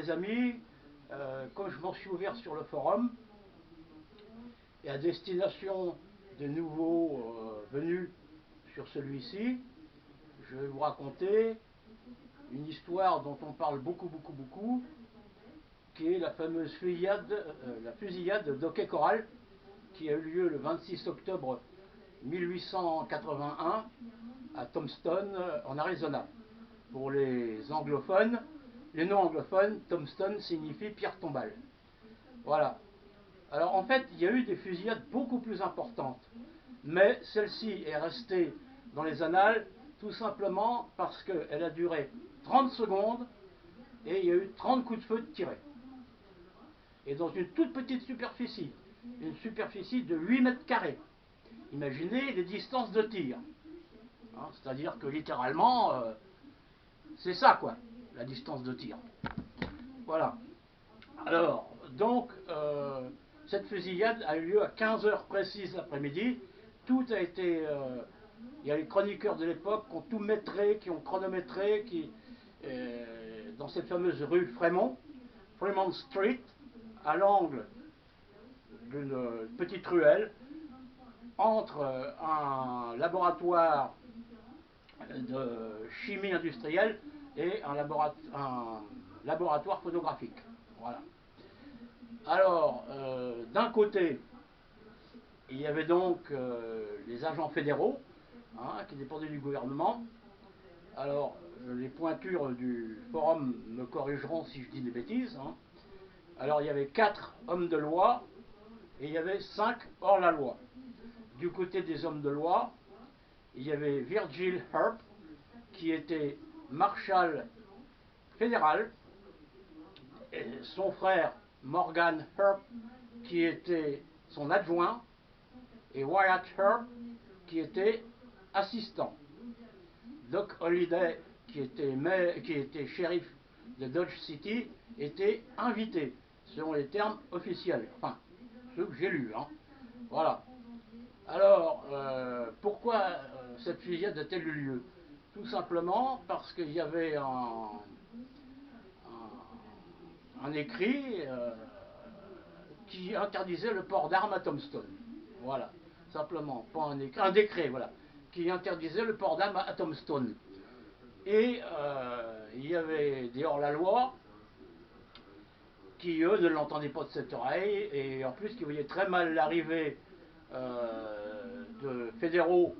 les amis, comme je m'en suis ouvert sur le forum, et à destination des nouveaux venus sur celui-ci, je vais vous raconter une histoire dont on parle beaucoup, qui est la fameuse fusillade d'Hockey Corral, qui a eu lieu le 26 octobre 1881 à Tombstone, en Arizona. Pour les anglophones, les non-anglophones, Tombstone signifie pierre tombale. Voilà. Alors en fait, il y a eu des fusillades beaucoup plus importantes, mais celle-ci est restée dans les annales tout simplement parce qu'elle a duré 30 secondes et il y a eu 30 coups de feu tirés. Et dans une toute petite superficie, une superficie de 8 mètres carrés. Imaginez les distances de tir. Hein, c'est-à-dire que littéralement, c'est ça quoi, la distance de tir. Voilà. Alors, donc, cette fusillade a eu lieu à 15 heures précises l'après-midi. Tout a été... il y a les chroniqueurs de l'époque qui ont tout métré, qui ont chronométré, dans cette fameuse rue Fremont Street, à l'angle d'une petite ruelle, entre un laboratoire de chimie industrielle et un laboratoire photographique. Voilà. Alors, d'un côté, il y avait donc les agents fédéraux, hein, qui dépendaient du gouvernement. Alors, les pointures du forum me corrigeront si je dis des bêtises. Hein. Alors, il y avait 4 hommes de loi et il y avait 5 hors-la-loi. Du côté des hommes de loi, il y avait Virgil Earp, qui était marshal fédéral, et son frère Morgan Earp, qui était son adjoint, et Wyatt Earp, qui était assistant. Doc Holliday, qui était shérif de Dodge City, était invité, selon les termes officiels, enfin, ceux que j'ai lus. Hein. Voilà. Alors, pourquoi cette fusillade a-t-elle eu lieu? Tout simplement parce qu'il y avait un écrit qui interdisait le port d'armes à Tombstone. Voilà, simplement, pas un écrit, un décret, voilà, qui interdisait le port d'armes à Tombstone. Et il y avait des hors-la-loi qui, eux, ne l'entendaient pas de cette oreille, et en plus qui voyaient très mal l'arrivée de fédéraux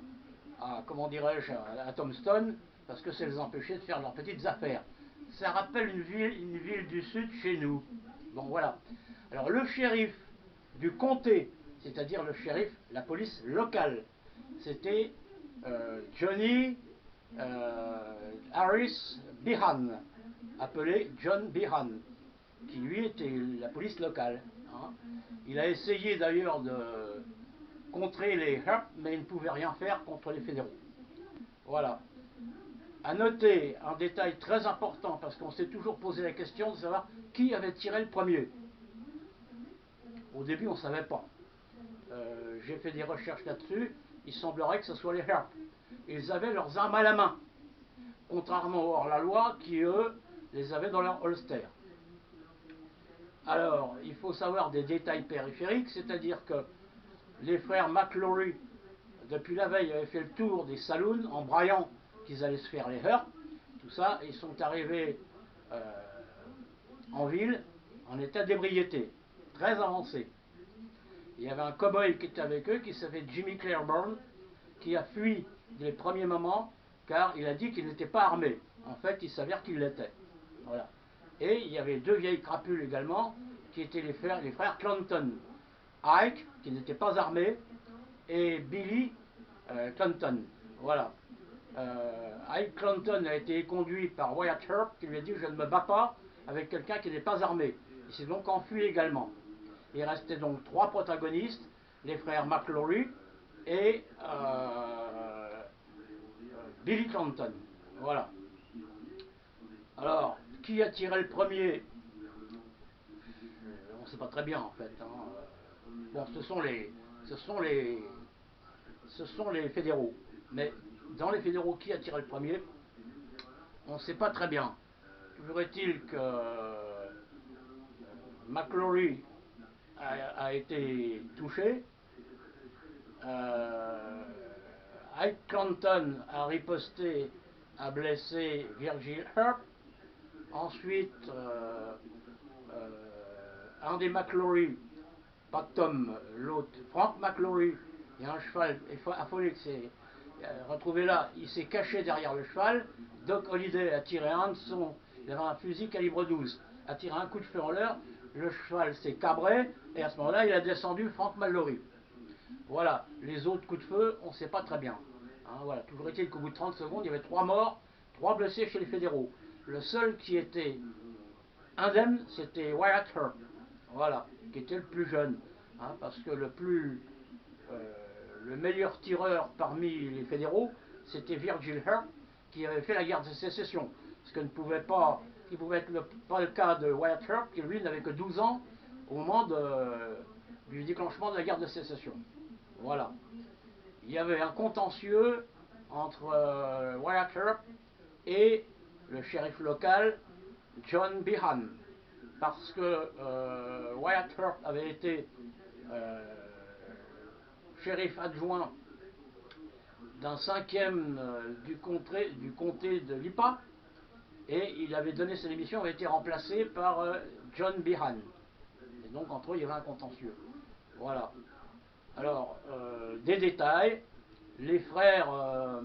à, comment dirais-je, à Tombstone, parce que ça les empêchait de faire leurs petites affaires. Ça rappelle une ville du sud chez nous. Bon, voilà. Alors, le shérif du comté, c'est-à-dire le shérif, la police locale, c'était Johnny Harris Behan, appelé John Behan, qui lui était la police locale. Hein. Il a essayé d'ailleurs de contrer les Earp, mais il ne pouvait rien faire contre les fédéraux. Voilà. À noter un détail très important, parce qu'on s'est toujours posé la question de savoir qui avait tiré le premier. Au début, on ne savait pas. J'ai fait des recherches là-dessus. Il semblerait que ce soit les Earp. Ils avaient leurs armes à la main, contrairement aux hors-la-loi qui, eux, les avaient dans leur holster. Alors, il faut savoir des détails périphériques, c'est-à-dire que les frères McClory, depuis la veille, avaient fait le tour des saloons en braillant qu'ils allaient se faire les Earp. Tout ça, ils sont arrivés en ville en état d'ébriété, très avancé. Il y avait un cow-boy qui était avec eux, qui s'appelait Jimmy Claiborne, qui a fui dès les premiers moments, car il a dit qu'il n'était pas armé. En fait, il s'avère qu'il l'était. Voilà. Et il y avait 2 vieilles crapules également, qui étaient les frères Clanton. Ike, qui n'était pas armé, et Billy Clanton. Voilà. Ike Clanton a été conduit par Wyatt Earp, qui lui a dit « Je ne me bats pas avec quelqu'un qui n'est pas armé ». Il s'est donc enfui également. Il restait donc 3 protagonistes, les frères McClory et Billy Clanton. Voilà. Alors, qui a tiré le premier? On ne sait pas très bien en fait. Hein. Bon, ce sont les fédéraux. Mais dans les fédéraux, qui a tiré le premier? On ne sait pas très bien. Toujours est-il que McClory a été touché. Ike Clanton a riposté, a blessé Virgil Earp. Ensuite, Andy McClory, pas Tom, l'autre, Frank McClory, il y a un cheval affolé que c'est retrouvé là, il s'est caché derrière le cheval. Doc Holliday a tiré il avait un fusil calibre 12, a tiré un coup de feu en l'air, le cheval s'est cabré, et à ce moment-là, il a descendu Frank McClory. Voilà, les autres coups de feu, on ne sait pas très bien. Hein, voilà. Toujours est-il qu'au bout de 30 secondes, il y avait 3 morts, 3 blessés chez les fédéraux. Le seul qui était indemne, c'était Wyatt Earp, voilà, qui était le plus jeune. Hein, parce que le meilleur tireur parmi les fédéraux, c'était Virgil Earp, qui avait fait la guerre de sécession. Ce que ne pouvait pas, qui pouvait être pas le cas de Wyatt Earp, qui lui n'avait que 12 ans au moment du déclenchement de la guerre de sécession. Voilà. Il y avait un contentieux entre Wyatt Earp et le shérif local John Behan, parce que Wyatt Earp avait été shérif adjoint d'un 5e du comté de Lipa, et il avait donné ses démissions, avait été remplacé par John Behan. Et donc entre eux il y avait un contentieux. Voilà. Alors, des détails, les frères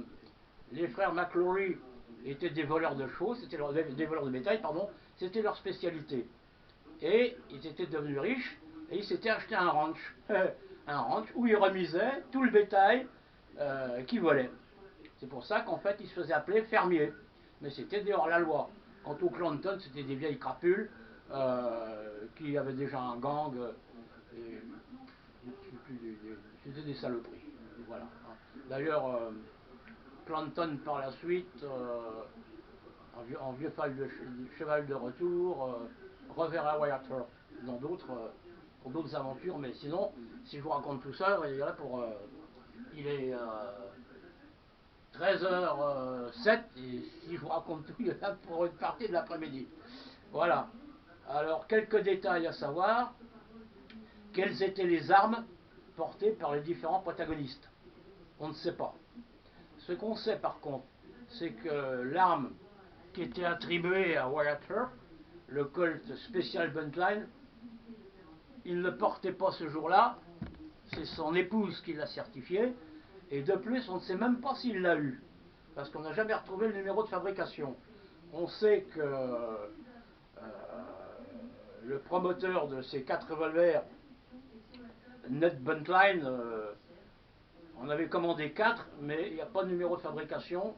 McClory étaient des voleurs de chevaux, des voleurs de bétail, pardon, c'était leur spécialité. Et ils étaient devenus riches, et ils s'étaient acheté un ranch, un ranch où ils remisaient tout le bétail qu'ils volaient. C'est pour ça qu'en fait ils se faisaient appeler fermiers, mais c'était dehors la loi. Quant aux Clanton, c'était des vieilles crapules qui avaient déjà un gang. C'était des saloperies. Voilà. D'ailleurs, Clanton par la suite, en vieux cheval de retour, reverra Wyatt Earp pour d'autres aventures, mais sinon, si je vous raconte tout ça, il est là pour. Il est 13h07, et si je vous raconte tout, il est là pour une partie de l'après-midi. Voilà. Alors, quelques détails à savoir. Quelles étaient les armes portées par les différents protagonistes? On ne sait pas. Ce qu'on sait par contre, c'est que l'arme qui était attribuée à Wyatt Earp, le Colt Special Buntline, il ne portait pas ce jour-là, c'est son épouse qui l'a certifié, et de plus, on ne sait même pas s'il l'a eu, parce qu'on n'a jamais retrouvé le numéro de fabrication. On sait que le promoteur de ces 4 revolvers, Ned Buntline, on avait commandé 4, mais il n'y a pas de numéro de fabrication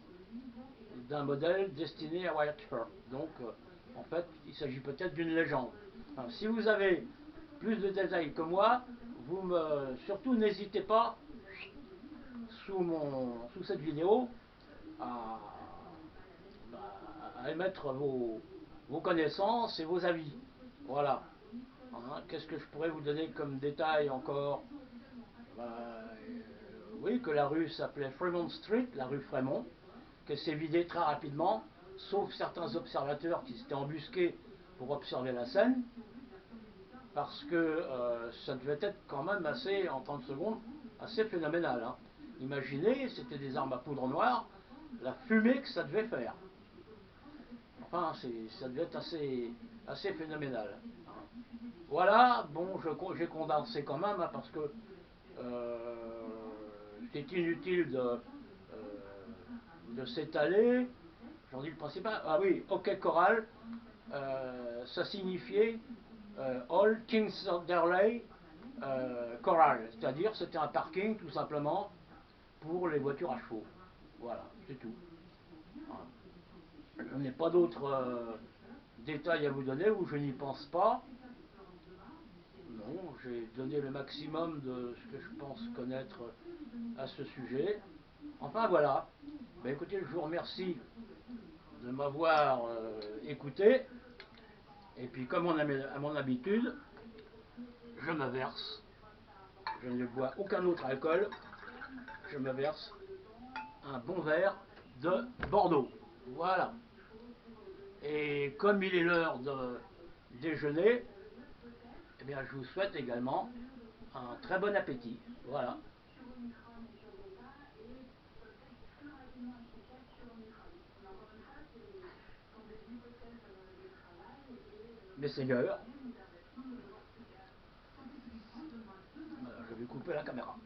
d'un modèle destiné à Wyatt Earp. Donc, en fait, il s'agit peut-être d'une légende. Alors, si vous avez plus de détails que moi, surtout n'hésitez pas, sous cette vidéo, à émettre vos connaissances et vos avis. Voilà. Hein, qu'est-ce que je pourrais vous donner comme détail encore? Oui, que la rue s'appelait Fremont Street, la rue Fremont, qu'elle s'est vidée très rapidement, sauf certains observateurs qui s'étaient embusqués pour observer la scène, parce que ça devait être quand même assez, en 30 secondes, assez phénoménal. Hein. Imaginez, c'était des armes à poudre noire, la fumée que ça devait faire. Enfin, ça devait être assez phénoménal. Voilà, bon, j'ai condensé quand même, hein, parce que c'est inutile de s'étaler. J'en dis le principal. Ah oui, OK Choral, ça signifiait All Kingsderley Choral, c'est-à-dire c'était un parking tout simplement pour les voitures à chevaux. Voilà, c'est tout. Voilà. Je n'ai pas d'autres détails à vous donner, ou je n'y pense pas. Non, j'ai donné le maximum de ce que je pense connaître à ce sujet. Enfin voilà. Ben, écoutez, je vous remercie de m'avoir écouté. Et puis comme à mon habitude, je me verse. Je ne bois aucun autre alcool. Je me verse un bon verre de Bordeaux. Voilà. Et comme il est l'heure de déjeuner, eh bien, je vous souhaite également un très bon appétit. Voilà. Messeigneurs. Voilà, je vais couper la caméra.